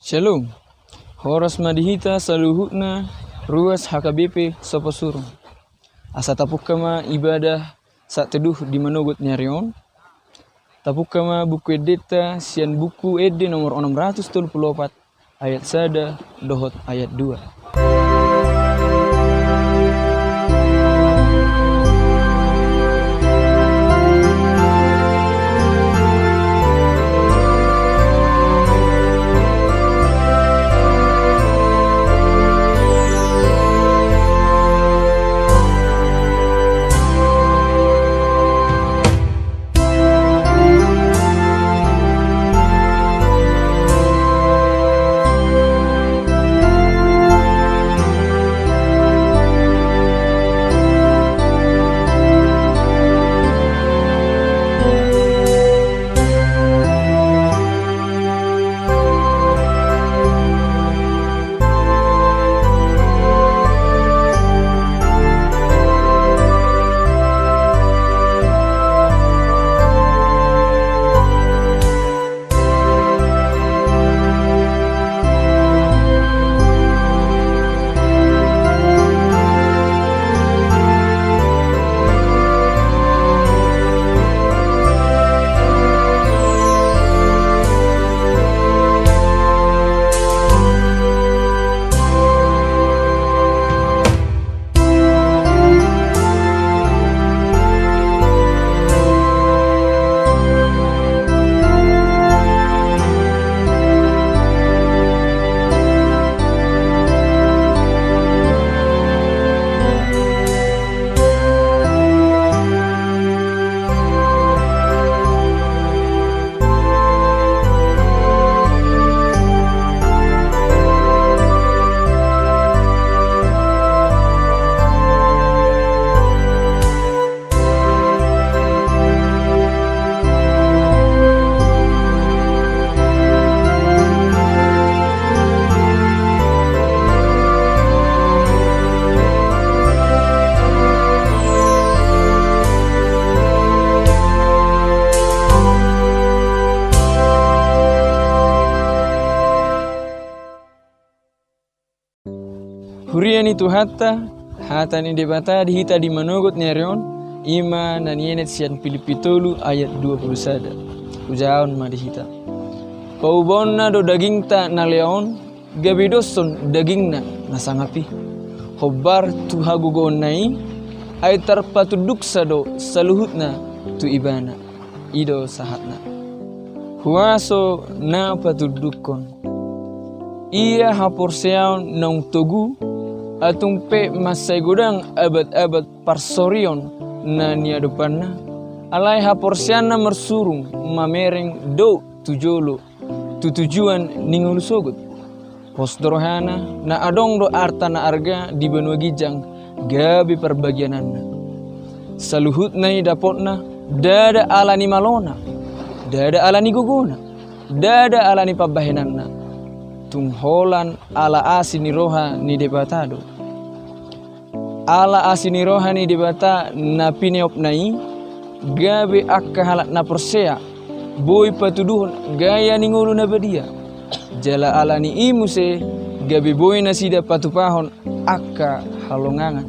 Shalom. Horas madihita saluhutna ruas HKBP Soposurung. Asa tapuk kama ibadah saat teduh di Manogot Nyarion. Tapuk kama buku edeta sian buku ede nomor 634 ayat sada dohot ayat 2. Huriani tu hata ni debata dihita di Manogot Nyarion ima na nienet sian Pilipitolu ayat 21. Ujaon madihita. Paubonna do dagingta na leon gabidoson dagingna na sangapi. Hobar tu hagugon nai ay tarpatuduksa do saluhutna tu ibana ido sahatna. Huaso na patudukon. Ia haporseaon nong togu atung pe masay gudang abad-abad parsorion na niadupan na. Alay haporsian na mersurung mamereng do tujolo tutujuan ningulusogot. Posdorohana na adong do arta na arga di benua gijang gabi perbagianan na. Saluhut na dapot na dada alani malona, dada alani gugona, dada alani pabahenan na. Tungholan ala asini roha ni debatado. Ala asini roha ni debata na pineop nai gabe akka halat na persea boy patuduhon gaya ni ngulu na badia. Jala ala ni imuse gabe boy na sida patupahon akka halongangan.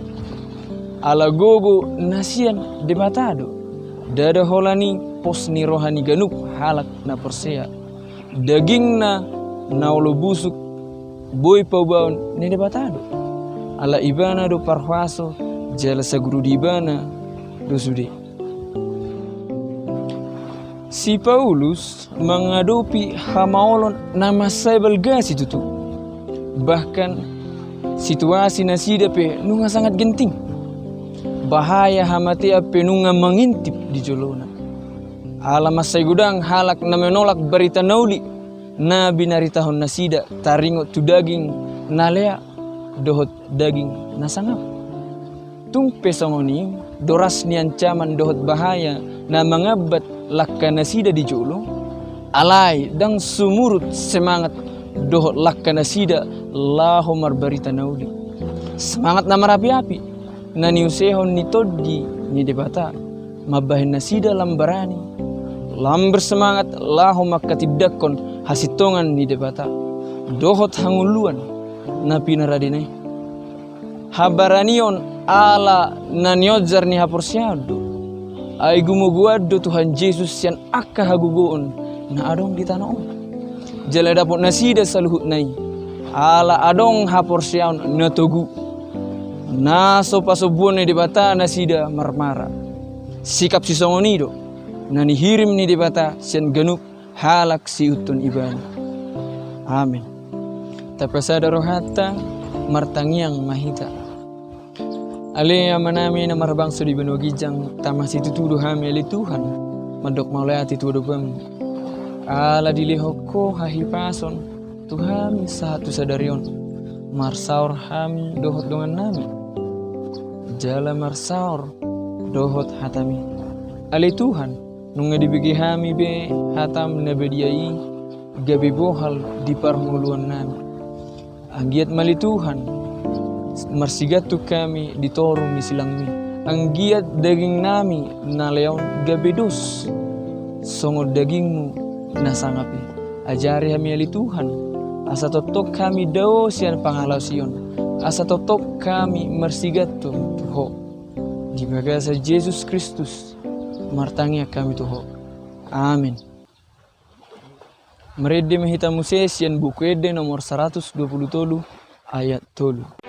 Ala gogo nasian debatado. Dada holani pos ni roha ni ganup halak na persea. Daging na naulo busuk boy paubaon ni debatado. Ala ibana do parhuaso jala saguru di ibana do sude. Si Paulus mengadopi hamaolon nama saibal gasi tutu. Bahkan situasi nasida pe nunga sangat genting. Bahaya hamati ape nunga mengintip di jolona. Ala masay gudang halak na menolak berita nauli. Na binaritahon nasida taringot tu daging nalea dohot daging nasangap. Tung pesongoni doras ni ancaman dohot bahaya na mengabat lakka nasida di jolo. Alay dang sumurut semangat dohot lakka nasida lahomar berita nauli. Semangat na marapi-api na niusehon ni toddi ni debata mabahin nasida lambarani lam bersemangat lahom makatibdakon hasitongan ni debata dohot hanguluan na pinaradinay. Habaranion ala nanyojar ni haporsyado ay gumuguad do Tuhan Yesus yan akka hagugoon na adong di tanaon. Jala dapot nasida sa luhut nay ala adong haporsyaon na tugu na sopa-sobuan ni dibata nasida marmara. Sikap si songonido na nihirim ni dibata siyan ganup halak si utun iban. Amin. Tapasada rohata martangiang mahita. Ali amanami na marabang sa di banwagijang tamasi tutudo hami ali Tuhan mandok maulati tudo bang ala dilihok ko hahipason Tuhan satu sadarion marsaur hami dohot dongan nami jala marsaur dohot hatami ali Tuhan nunga dibigi hami be hatam nabediai gabi bohal di parmuluan nami anggiat mali Tuhan marsigatu kami ditorong ni silangmi. Ang giat daging nami na leon gabidos. Songod dagingmu na sangapi. Ajari kami ali Tuhan. Asa totok kami daw siyan pangalaw siyon. Asa totok kami marsigatu tuho. Di bagasa Jesus Kristus martangya kami tuho. Amin. Merede mahita Moses yan buku ede nomor 127 ayat 3.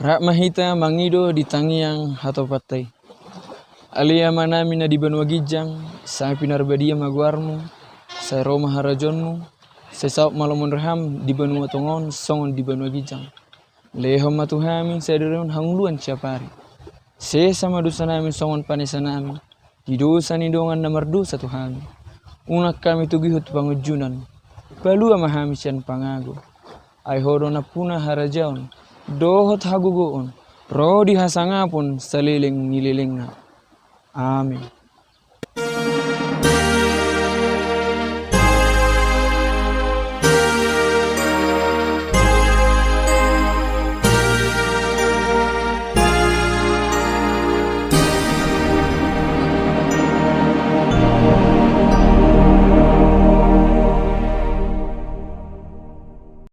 Rak mahita mangido di tangiang hato patay. Alia manami na di banwagijang, sa pinarbadia magwarmo, sa Roma harajonmu, sa saop malomon raham di banwa tongon, songon di banwagijang. Lehom matuhami sa daron hangluan siapari. Se sama dosa namin songon panisa namin, di dosa nindongan na mardosa tuhami. Unak kami tugihut pangujunan, palua mahami siyan pangago. Ay hodo na puna harajaon, dohot hagugoon, rodi hasangapon sa liling nililing na. Amin.